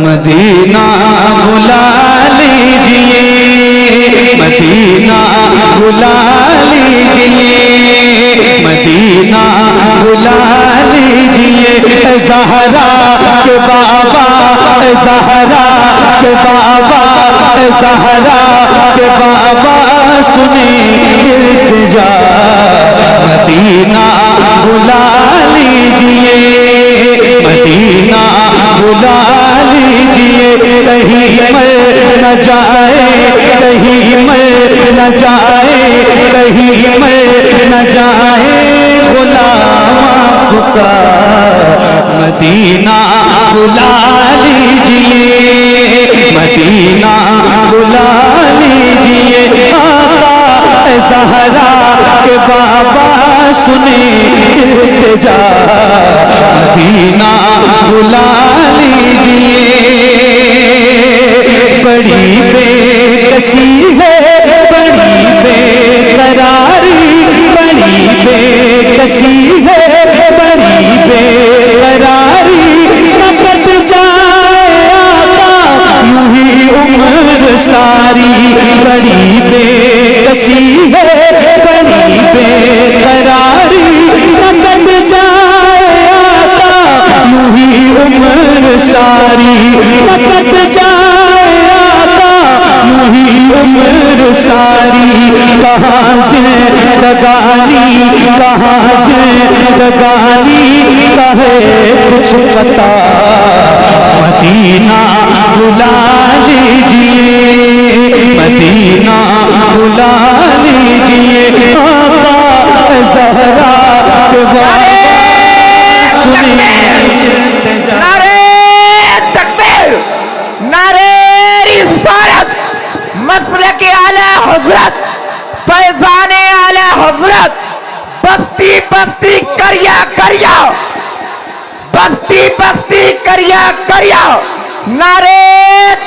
Medina बुला लीजिए, Medina बुला लीजिए, मदीना बुला लीजिए। ज़हरा के बाबा, ज़हरा के बाबा, ज़हरा के बाबा सुने इल्तिजा, मदीना बुला लीजिए, मदीना बुला लीजिए। कहीं मर न जाए, कहीं मर न जाए, कहीं मर न जाए गुलाम आपका, मदीना बुला लीजिए, मदीना बुला लीजिए। आका ज़हरा के बाबा सुने इल्तिजा, मदीना बुला लीजिए। बड़ी बेकसी है, बड़ी बेकरारी, बड़ी बेकसी है, बड़ी बेकरारी। न कट जाए आका यूं ही उम्र सारी, बड़ी बेकसी है, बड़ी बेकरारी। न कट जाए आका यूं ही उम्र सारी, न कट जाए आका यूं ही उम्र सारी। कहाँ से लगानी, कहाँ से लगानी, कहे कुछ पता, मदीना बुला लीजिए, मदीना बुला लीजिए। आका ज़हरा के बाबा सुने इल्तिजा। नारे तकबीर, नारे रिसालत, मसलक आला हज़रत, फैज़ान आला हज़रत। बस्ती बस्ती करिया करिया, बस्ती बस्ती करिया करिया। नारे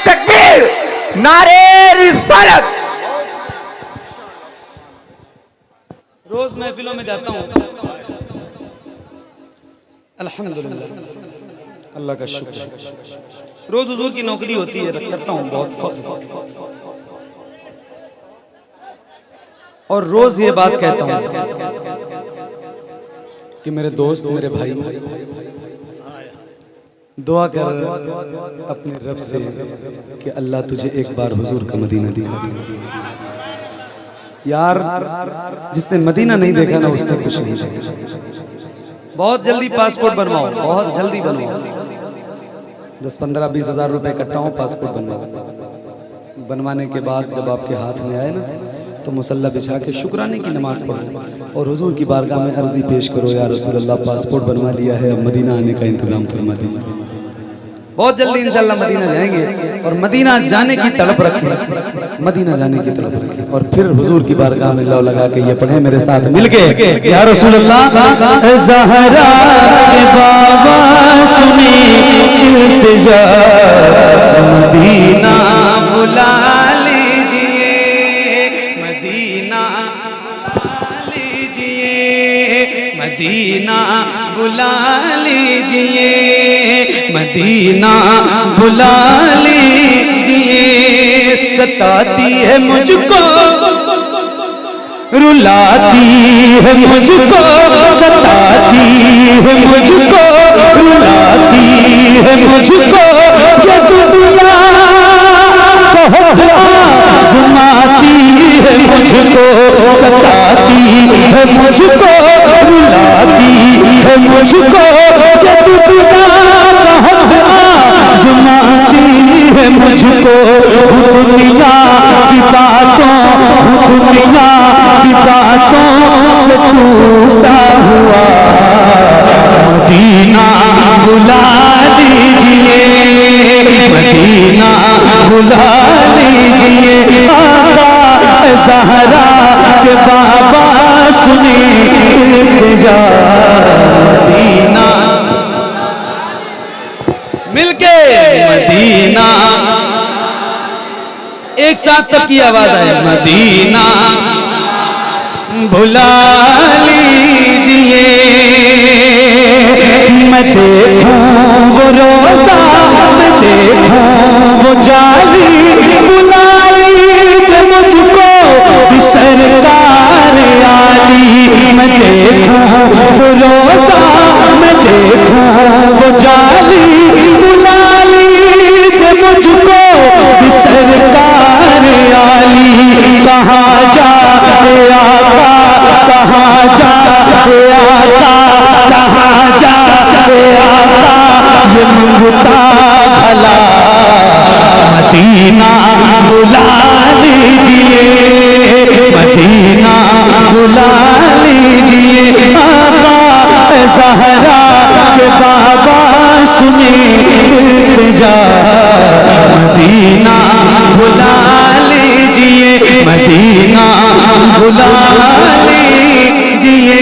तकबीर, नारे रिसालत। रोज महफिलों में जाता हूँ, अल्हम्दुलिल्लाह, अल्लाह का शुक्र। रोज हुजूर की नौकरी होती है, करता हूँ बहुत फख्र से, और रोज ये बात कहता हूँ कि मेरे दोस्त, मेरे भाई, दुआ कर अपने रब से कि अल्लाह तुझे एक बार हुजूर का मदीना दिखा दे। यार जिसने मदीना नहीं देखा ना उसने कुछ नहीं देखा। बहुत जल्दी पासपोर्ट बनवाओ, बहुत जल्दी बनवाओ, 10-15-20 हज़ार रुपए इकट्ठा हो, पासपोर्ट बनवाओ। बनवाने के बाद जब आपके हाथ में आए ना तो मुसल्ला बिछा के शुक्राने की नमाज पढ़ो और हुजूर की बारगाह में अर्जी पेश करो, या रसूल अल्लाह पासपोर्ट बनवा लिया है, अब मदीना आने का इंतजाम फरमा दीजिए। बहुत जल्दी इंशाल्लाह मदीना जाएंगे, और मदीना जाने की तड़प रखें, मदीना जाने की तड़प रखें, और फिर हुजूर की बारगाह में लौ लगा के ये पढ़े मेरे साथ मिलके, या रसूल अल्लाह ज़हरा के बाबा सुनी इल्तिजा, मदीना बुला लीजिए, मदीना लीजिए, मदीना बुला लीजिए, मदीना बुला लीजिए। सताती है मुझको, रुलाती है मुझको, सताती है मुझको, रुलाती है मुझको, ये दुनिया बहुत आज़माती है मुझको, सताती है मुझको, रुलाती है मुझको, ये दुनिया बहुत आज़माती है मुझको। दुनिया की बातों, दुनिया की बातों से टूटा हुआ, मदीना बुला लीजिए, मदीना बुला लीजिए। आका ज़हरा के बाबा सुने इल्तिजा, मदीना मिलके मदीना, एक साथ सबकी आवाज आए, मदीना बुला लीजिए। मैं देखूं वो रोज़ा, मैं जा, मदीना बुला लीजिए, मदीना बुला लीजिए।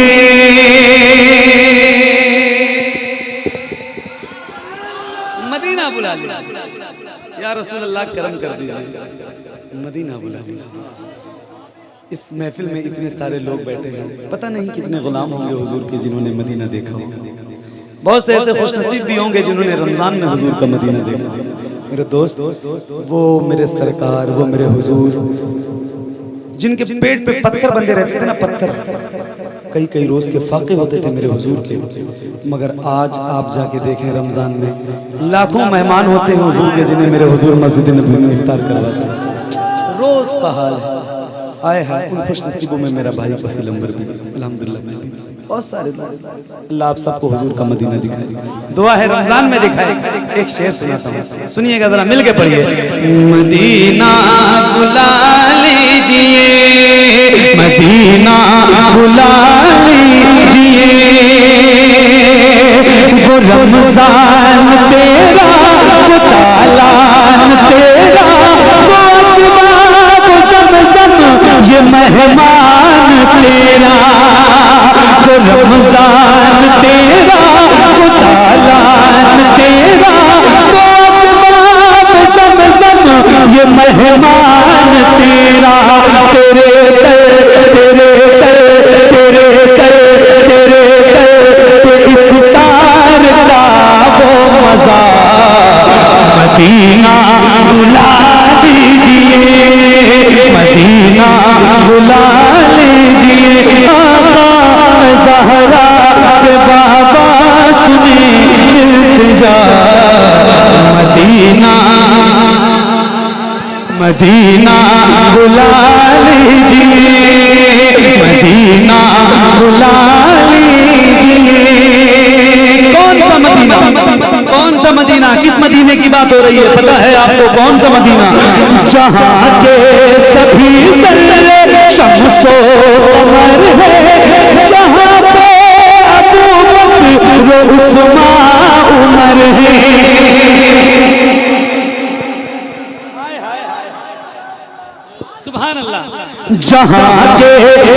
मदीना बुला लीजिए या रसूल अल्लाह, करम कर दीजिए, मदीना बुला लीजिए। इस महफिल में इतने सारे लोग बैठे हैं, पता नहीं कितने गुलाम होंगे हुजूर के जिन्होंने मदीना देखा होगा। बहुत से ऐसे खुशनसीब भी होंगे जिन्होंने रमजान में हुजूर का मदीना देखा। मेरे दोस्त, वो मेरे सरकार, वो मेरे हुजूर, जिनके पेट पे पत्थर बंधे रहते थे ना, पत्थर कई कई रोज के फाके होते थे मेरे हुजूर के, मगर आज आप जाके देखें रमजान में लाखों मेहमान होते हैं हुजूर के, जिन्हें मेरे हुजूर मस्जिद नबी में इफ्तार करवाते हैं। रोज का हाल है। आए हाय, उन खुश नसीबों में मेरा भाई कफील अंबर भी, अल्हम्दुलिल्लाह। मैं भी बहुत सारे अल्लाह आप सबको हुजूर का मदीना दिखाए, दुआ है रमजान में दिखाए। एक शेर सुनाता हूँ, सुनिएगा जरा, मिल के पढ़िए। मदीना बुला लीजिए, मदीना बुला लीजिए, वो रमजान तेरा, वो तालान तेरा, वो अजवा, वो ज़मज़म, ये मेहमान तेरा, वो रमजान तेरा, वो तालान तेरा, वो अजवा, वो ज़मज़म, ये मेहमान तेरा। तेरे तेरे तेरे तेरे इफ्तार का वो मजा, मदीना बुला लीजिए, मदीना बुला लीजिए। आका ज़हरा के बाबा सुने इल्तिजा, मदीना मदीना बुला लीजिए, मदीना बुला लीजिए। कौन सा मदीना, कौन सा मदीना, किस मदीने की बात हो रही है, पता है आपको कौन सा मदीना? जहाँ के सभी ज़र्रे शम्सो कमर है, जहाँ पे अबू बकर उस्मान उमर है। सुभान अल्लाह। जहाँ के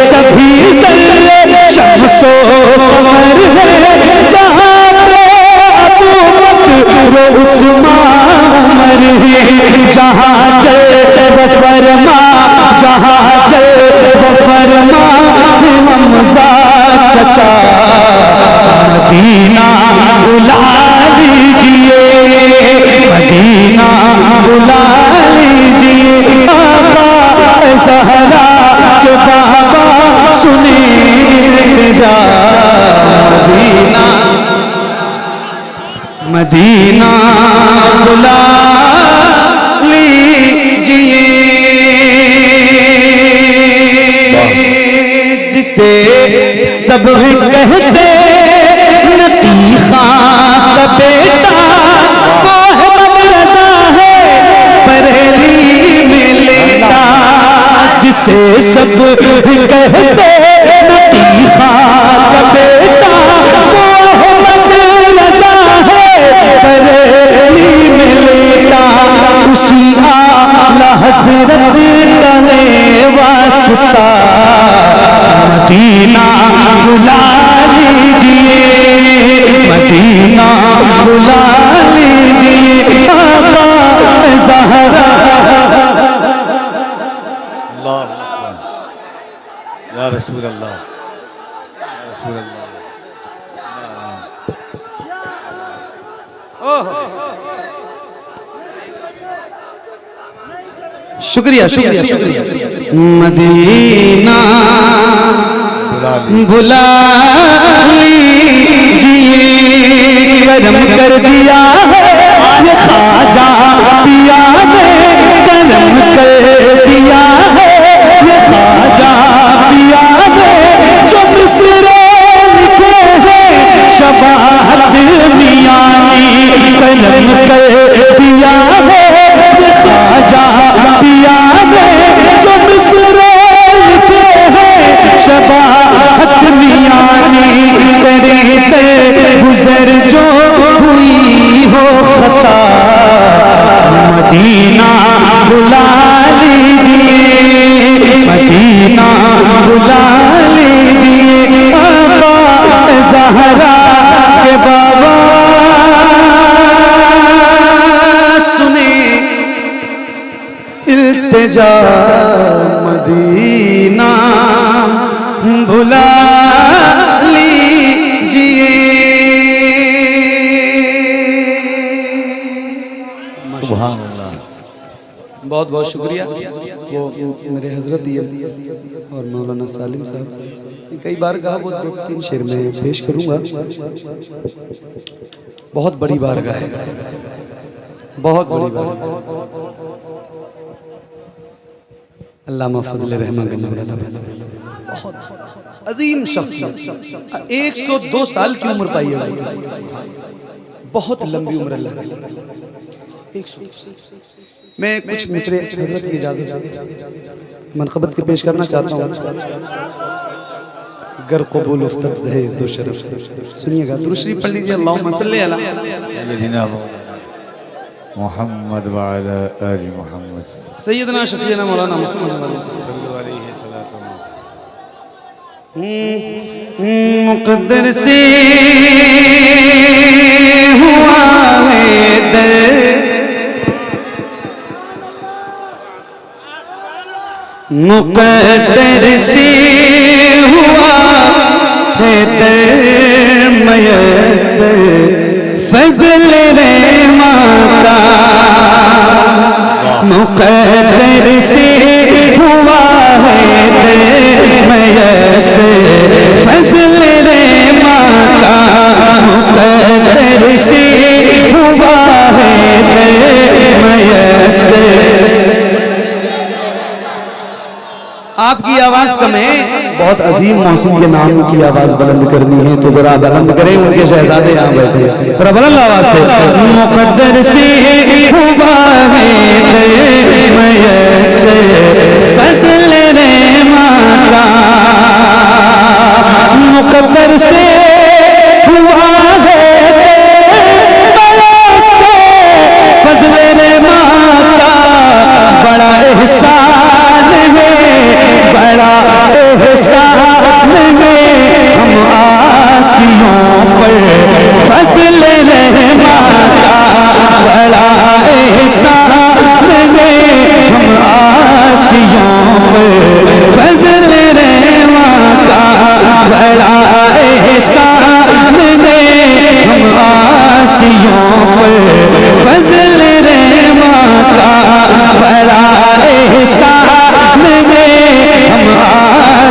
सभी ज़र्रे शम्सो कमर है, जहाँ पे अबू बकर उस्मान उमर है। जहाँ चल वो फरमा, जहाँ चल वो फरमा, हमज़ा चचा, मदीना बुला लीजिए, मदीना बुला लीजिए। आका ज़हरा के बाबा सुने इल्तिजा, मदीना मदीना बुला लीजिए। जिसे सब कहते नकी खां का बेटा, वो है मदरसा है बरेली में लेटा। जिसे सब कहते नकी खां का बेटा, वो है मदरसा है बरेली में लेटा। उसी आला हज़रत का है वास्ता, मदीना बुला लीजिए, मदीना बुला लीजिए। आका ज़हरा। अल्लाह या रसूल अल्लाह, या रसूल अल्लाह। शुक्रिया शुक्रिया शुक्रिया। मदीना बुला लीजिए, करम कर दिया है ये ख्वाजा पिया ने, करम कर दिया है ये ख्वाजा पिया ने। जो मिसरे लिखे हैं शबाहत मियानी, करम कर दिया है ये ख्वाजा पिया ने। जो मिसरे लिखे हैं शबाहत मियानी, करे ते गुजर जो हुई हो मदीना बुला लीजिए, मदीना बुला लीजिए आका ज़हरा के बाबा। सुने इल्तिजा मदीना बुला लीजिए। सुभान अल्लाह। बहुत बहुत शुक्रिया। वो मेरे हजरत दिए और मौलाना सालिम साहब कई बार कहा, वो 2-3 शेर में पेश करूंगा। बहुत बड़ी बारगाह है, बहुत बड़ी बारगाह। अल्लामा फजल रहमान बहुत अजीम शख्सियत, 102 साल की उम्र पाई है, बहुत लंबी उम्र अल्लाह ने दी। 102। मैं कुछ मिसरे हजरत की इजाजत से मनक़बत के पेश करना चाहता हूँ। गर कबूल उफ्तत ज़हे इज़्ज़ो शरफ। सुनिएगा, दुरूद शरीफ पढ़ लीजिए। अल्लाहुम्मा सल्ली अला सय्यिदिना मुहम्मद व अला आलि मुहम्मद। सैयदना शफीना मौलाना मुहम्मद मुक़द्दर से हुआ है दर, मुक़द्दर से हुआ है दर मयस्सर फज़ल रहमान का। मुक़द्दर से हुआ है दर मयस्सर फज़ल रहमान का। मुक़द्दर से हुआ है दर मयस्सर। आपकी आवाज कम है, बहुत अजीम मौसम के नाम की आवाज बुलंद करनी है तो जरा बुलंद करें, उनके शहजादे यहाँ बैठे हैं, जरा बुलंद आवाज से। मुक़द्दर से हुआ है मयस्सर फज़ल रहमान का। मुक़द्दर से हुआ है मयस्सर फज़ल रहमान का। बड़ा एहसान है, बड़ा एहसान है, हम आसियों पर फज़ल रहमान का। बड़ा एहसान है, हम आसियों पर फज़ल रहमान का। बड़ा एहसान है, हम आसियों पर फज़ल रहमान का। बड़ा एहसान है, हम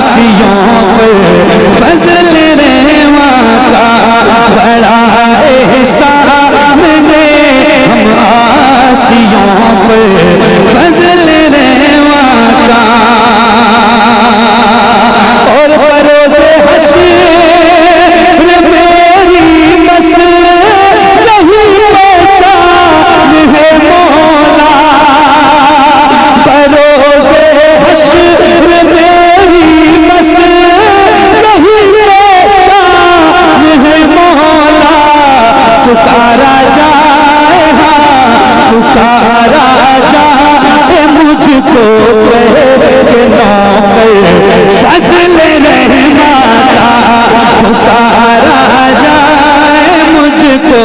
आसियों पर फज़ल रहमान का। बड़ा एहसान है, हम आसियों पर फज़ल रहमान का। और बरोज़े हश्र मेरी मसलह यही पहचान है मौला। बरोज़े हश्र मेरी मसलह यही पहचान है मौला। पुकारा जाए, पुकारा जाए मुझको के नौकर फज़ल रहमान का। पुकारा जाए मुझको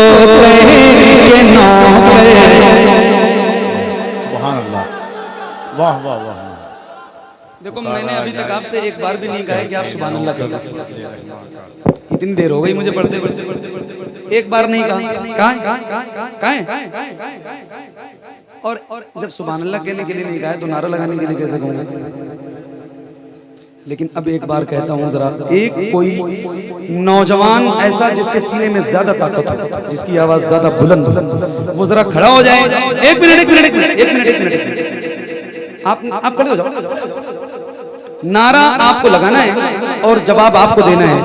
के नौकर। सुभान अल्लाह। वाह वाह वाह। देखो, मैंने अभी तक आपसे एक बार भी नहीं कहा कि आप सुभान अल्लाह कहो। इतनी देर हो गई मुझे पढ़ते पढ़ते, एक बार नहीं कहा। और जब सुभान अल्लाह कहने के लिए नहीं कहा तो नारा लगाने के लिए कैसे कहूँगा। लेकिन अब एक बार कहता हूँ, जरा एक कोई नौजवान ऐसा जिसके सीने में ज्यादा ताकत हो, जिसकी आवाज ज्यादा बुलंद हो, वो जरा खड़ा हो जाए। एक मिनट आप खड़े हो जाओ। नारा आपको लगाना है और जवाब आपको देना है।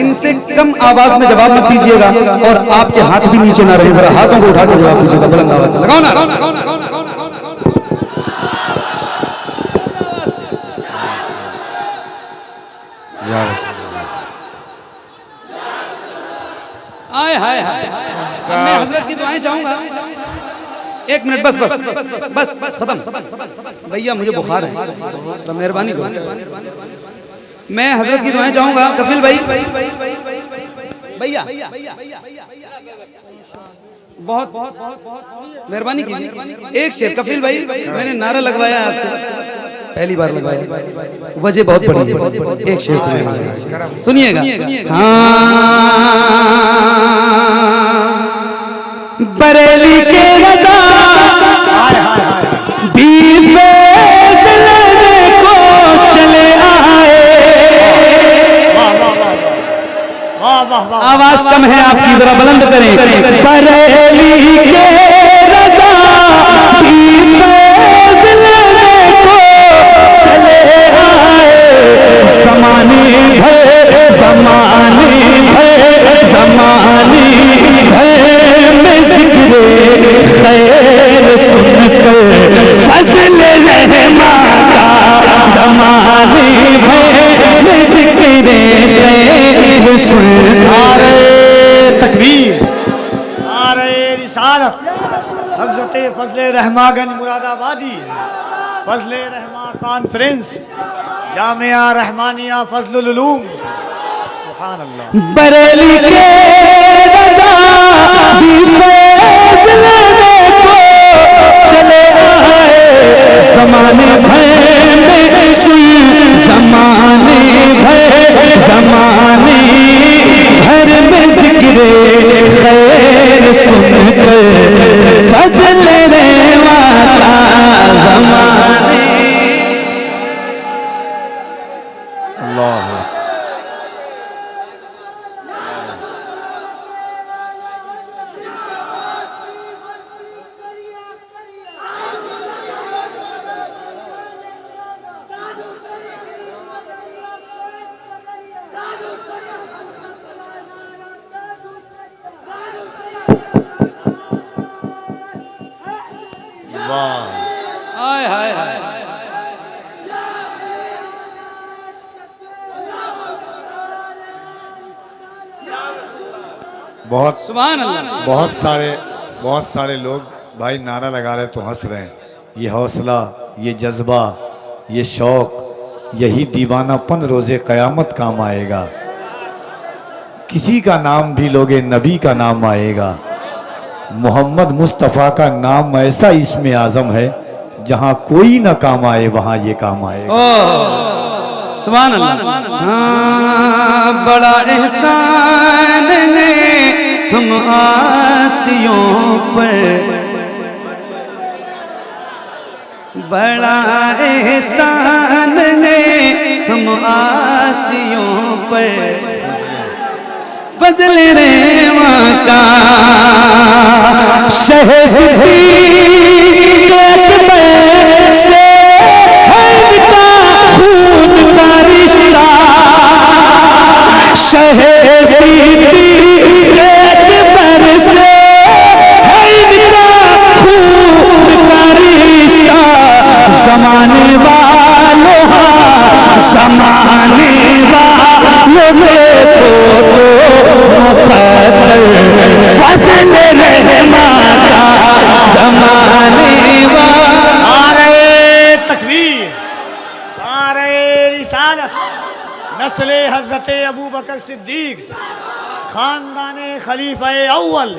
इनसे कम आवाज में जवाब मत दीजिएगा और आपके हाथ भी नीचे ना रहे, जरा हाथों को उठा कर जवाब दीजिएगा बुलंद आवाज से। लगाओ ना। आय हाय हाय, मैं हजरत की दुआएं चाहूंगा। एक मिनट बस बस बस बस खत्म भैया, मुझे बुखार है तो मेहरबानी करो। मैं हजरत की दुआएं चाहूंगा। कफिल भाई भैया बहुत बहुत बहुत मेहरबानी कीजिए। एक शेर कफिल भाई, मैंने नारा लगवाया आपसे, पहली बार लगवाया, वजह बहुत बड़ी है। एक शेर सुनिएगा। बरेली के रज़ा भी फैसले को चले आए। आवाज कम है आपकी, जरा बुलंद करें। बरेली के रज़ा भी फैसले को चले आए। ज़माने भर में ज़िक्र खैर सुनकर फज़ल रहमा का। ज़माने भर में ज़िक्र खैर सुनकर। तकबीर, नारे रिसालत। हज़रत फज़ल रहमागंज मुरादाबादी, फज़ल रहमा कॉन्फ्रेंस, जामिया रहमानिया फज़लुल उलूम। सुभान अल्लाह। बरेली के रज़ा भी फैसले को चले आए। ज़माने भर में ज़माने भर में ज़िक्र खैर सुनकर फज़ल रहमा का। ज़माने अल्लाह हाय हाय हाय। बहुत सुभान अल्लाह। बहुत सारे लोग भाई नारा लगा रहे तो हंस रहे हैं। ये हौसला, ये जज्बा, ये शौक, यही दीवानापन रोज़े क़यामत काम आएगा। किसी का नाम भी लोगे नबी का नाम आएगा। मोहम्मद मुस्तफ़ा का नाम ऐसा इसमें आज़म है, जहाँ कोई ना काम आए वहाँ ये काम आएगा। सुभान अल्लाह। हाँ, बड़ा एहसान है हम आसियों पर, बड़ा एहसान है हम आसियों पर। फज़ल रहमा का शहज़ से हद का खून का रिश्ता। शहज़ से हद का खून का रिश्ता। ज़माने वालों फज़ल रहमा का। ज़माने नारे तकबीर, नारे रिसालत। नस्ल हज़रत अबू बकर सिद्दीक, खानदाने खलीफा अव्वल,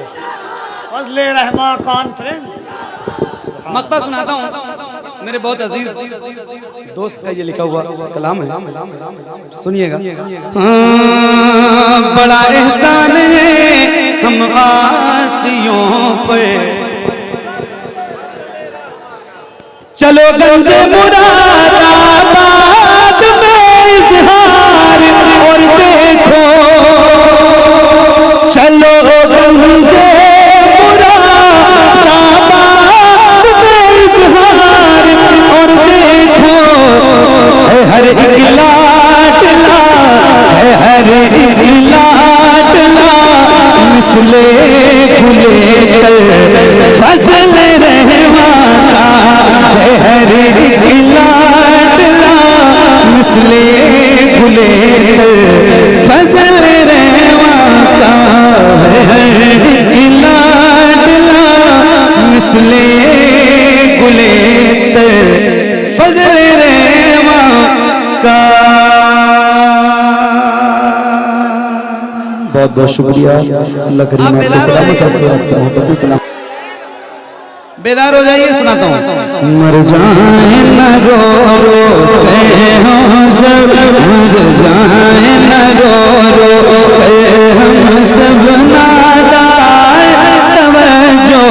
फज़ल रहमा कॉन्फ्रेंस। मक्ता सुनाता हूँ, मेरे बहुत अजीज दोस्त का ये लिखा हुआ कलाम है, सुनिएगा। हाँ, बड़ा एहसान है हम आसियों पे। चलो गंज मुरादाबाद में इज़हार और देखो। चलो गंज मुरादाबाद में इज़हार और देखो। हर एक लाडला है, हर एक लाडला मिसले खुले कर फज़ल रहमा का। हर एक लाडला मिसले खुले कर फज़ल रहमा का। हर एक लाडला मिसले गुले फजल रेवा का। बहुत बहुत शुक्रिया। अल्लाह करीम आपको सलामत रखे, आपकी मोहब्बत सलाम। बेदार हो जाइए, सुनाता हूँ। मर जाए न रो रो कहे हम सब, मर जाए न रो रो कहे हम सब, नादार तवज्जो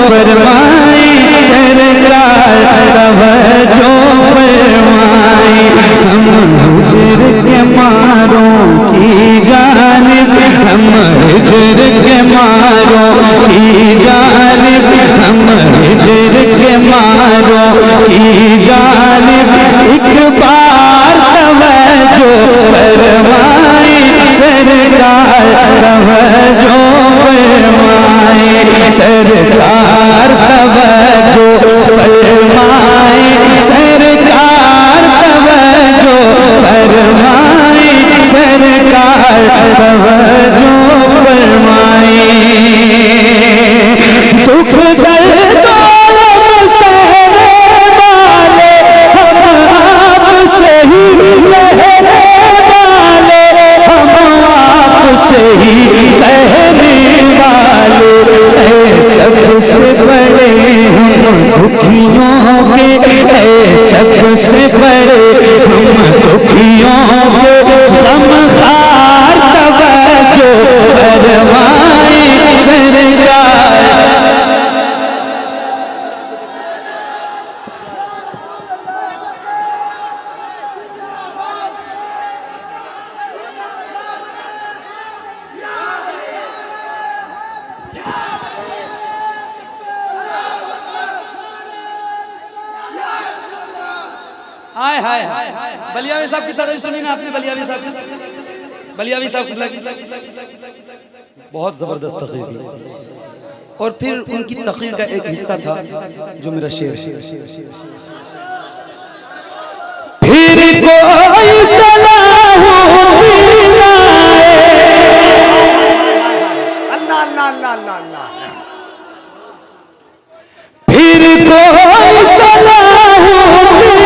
फरमाए सरकार, तवज्जो फरमाए। हम हिजर के मारों की जानिब, हम हिजर के मारों की जानिब, हम हिजर के मारों की जानिब एक बार तवज्जो फरमाए सरकार, तवज्जो फरमाए सरकार, तवज्जो फरमाए सरकार, तवज्जो फरमाए सरकार, तवज्जो फरमाए। दुख दर्द सहने वाले हम आपसे ही कहने वाले, हम आपसे ही कहने वाले। सबसे बड़े हम दुखियों के, सबसे बड़े हम दुखियों के गमखार, तवज्जो फरमाए सरकार। हाय हाय हाय, बलियावी साहब की तकरीर सुनी ना आपने? बलियावी साहब की बहुत जबरदस्त तकरीर। और फिर उनकी तकरीर का एक हिस्सा था जो मेरा शेर है। फिर कोई सलाहुद्दीन अल्लाह अल्लाह अल्लाह अल्लाह अल्लाह। फिर कोई सलाहुद्दीन,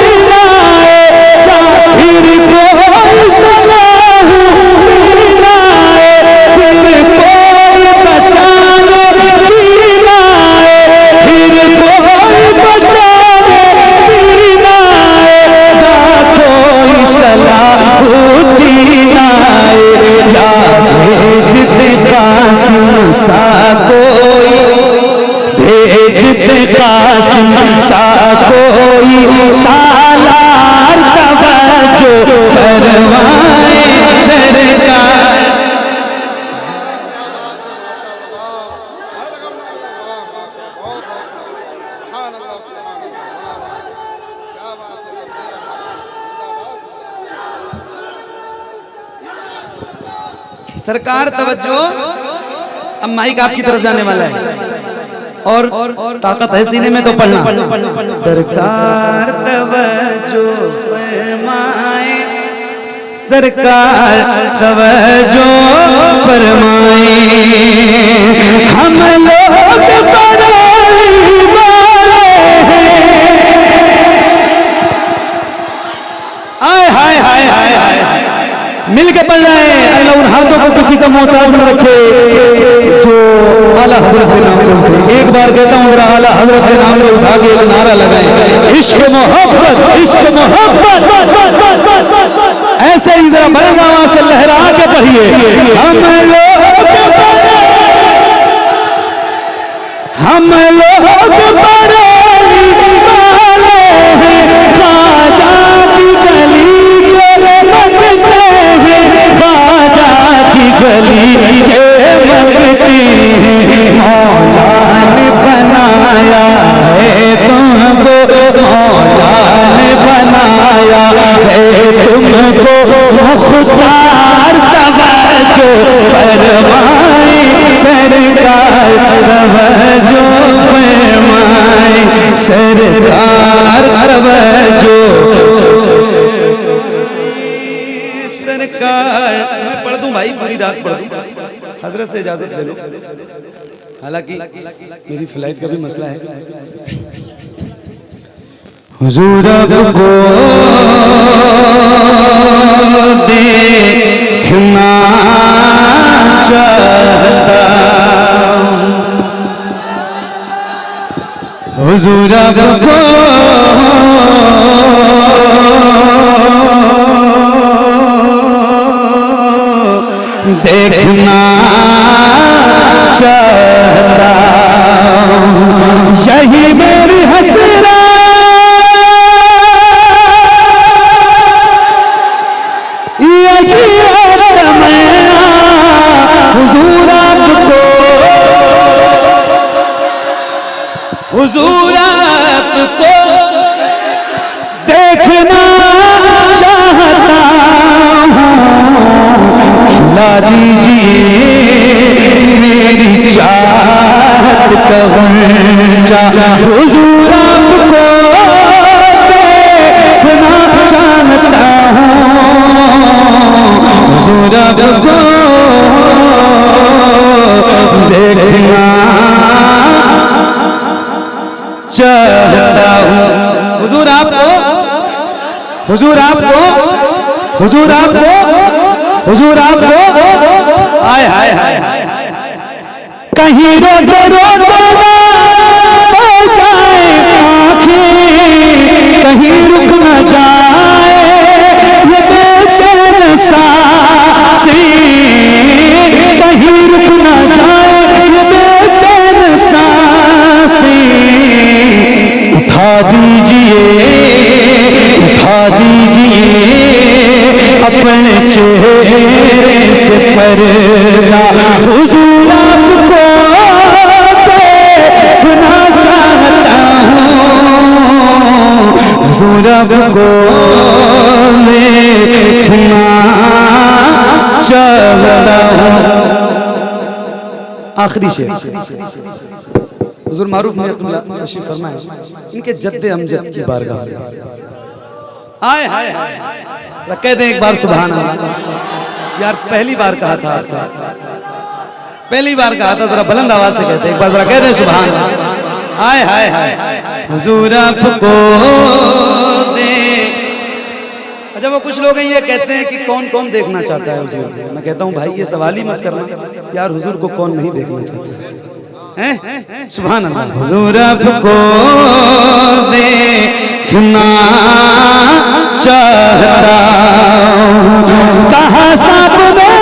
फिर कोई सलाहुद्दीन, फिर कोई बचाने दीन आए, फिर कोई बचाने दीन आए, या कोई सलाहुद्दीन आए, या भेजते कासिम सा कोई, भेजते कासिम सा कोई सालार, तवज्जो फरमाए सरकार। सरकार तवज्जो। अब माइक आपकी तरफ जाने वाला है और ताकत है सीने में तो पढ़ना। सरकार तवज्जो फरमाए सरकार, तवज्जो फरमाए। हम लोग बड़े वाले हाय हाय हाय हाय हाय, मिल के पढ़ जाए। अल्लाह उन हाथों को किसी का मोहताज न रखे जो आला हजरत के नाम पे उठे। एक बार कहता हूँ जरा आला हजरत के नाम पे उठा के एक नारा लगाए, इश्क मोहब्बत, इश्क मोहब्बत। ऐसे ही जरा बड़े आवाज से लहरा के पढ़िए। हम लोग बरेली वाले हैं, ख्वाजा की गली के मंगते हैं, ख्वाजा की गली के मंगते हैं। मौला ने बनाया है तुमको, मौला ने बनाया है तुमको, मुख्तार तवज्जो फरमाए सरकार, तवज्जो फरमाए सरकार, तवज्जो सरकार। मैं पढ़ दूं भाई, पूरी रात पढ़ दूं, हजरत से इजाजत ले लो। हालांकि मेरी फ्लाइट का भी मसला है। हुजूर आपको देखना चाहता, हुजूर आपको देखना चाहता, यही मेरी हसरत, यही तमन्ना, हुजूर आपको, हुजूर आपको देखना चाहता हूँ, खिला दीजिए मेरी चाहत का गंजा, हुजूर आपको देखना चाहता हूँ, हुजूर आपको देखना चाहता हूँ, हुजूर आपको, हुजूर आपको, हुजूर आपको, हुजूर आपको, हाय हाय हाय, कहीं रो दो जाए आँखें, कहीं रुक न जाए ये बेचैन सांसें, कहीं रुक न जाए ये बेचैन सांसें, उठा दीजिए अपने चेहरे से पर्दा, हुजूर आपको देखना चाहता हूँ, हुजूर आपको देखना चाहता हूँ। आखिरी शेर हुजूर मारूफ में तशरीफ फरमाए, इनके जद्दे अमजद की बारगाह में आए हाय कह दें एक बार सुभान अल्लाह। यार पहली बार कहा था आपसे, पहली बार कहा था, जरा बुलंद आवाज से कहते एक बार, जरा कह दें सुभान अल्लाह। आए हाय हाय हुजूर आपको दे। अच्छा वो कुछ लोग ये कहते हैं कि कौन कौन देखना चाहता है हुजूर, मैं कहता हूँ भाई ये सवाल ही मत करना यार, हुजूर को कौन नहीं देखना चाहता है, सुभान अल्लाह। हुजूर आपको देखना चाहता हूँ, कहा साथ में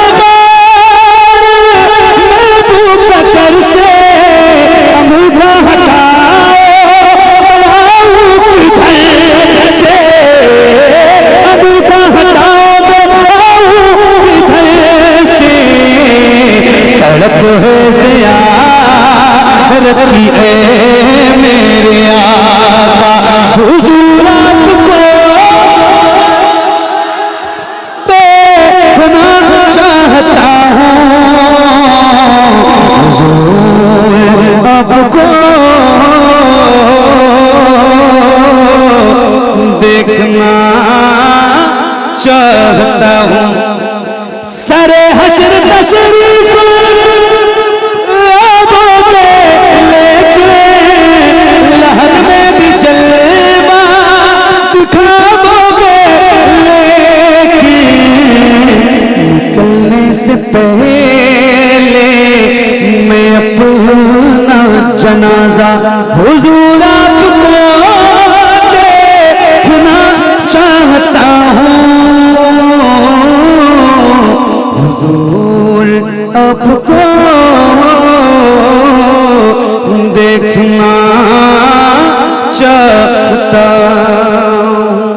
तू पकड़ से अंगूठा हटाओ किधर से, अंगूठा हटाओ किधर से, तड़प है ज़ियारत की है मेरे आका, हुजूर आपको देखना चाहता हूँ, हुजूर आपको देखना चाहता हूँ। सरे हश्र तशरीफ लाओगे लेके, लहर में भी जलवा दिखा दोगे लेके, निकलने से पहले मैं अपना जनाजा हुजूर आपको देखना चाहता हूँ, हुजूर आपको देखना चाहता।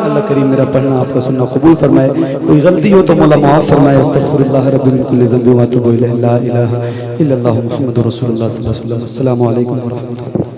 अल्लाह करीम मेरा पढ़ना आपका सुनना कबूल फरमाए, कोई गलती हो तो मौला माफ फरमाए। अस्तगफिरुल्लाह रब्बी मिन कुल्लि ज़ंबि व अतूबु इलैहि, ला इलाहा इल्लल्लाहु मुहम्मदुर रसूलुल्लाह सल्लल्लाहु अलैहि वसल्लम। अस्सलामु अलैकुम व रहमतुल्लाह।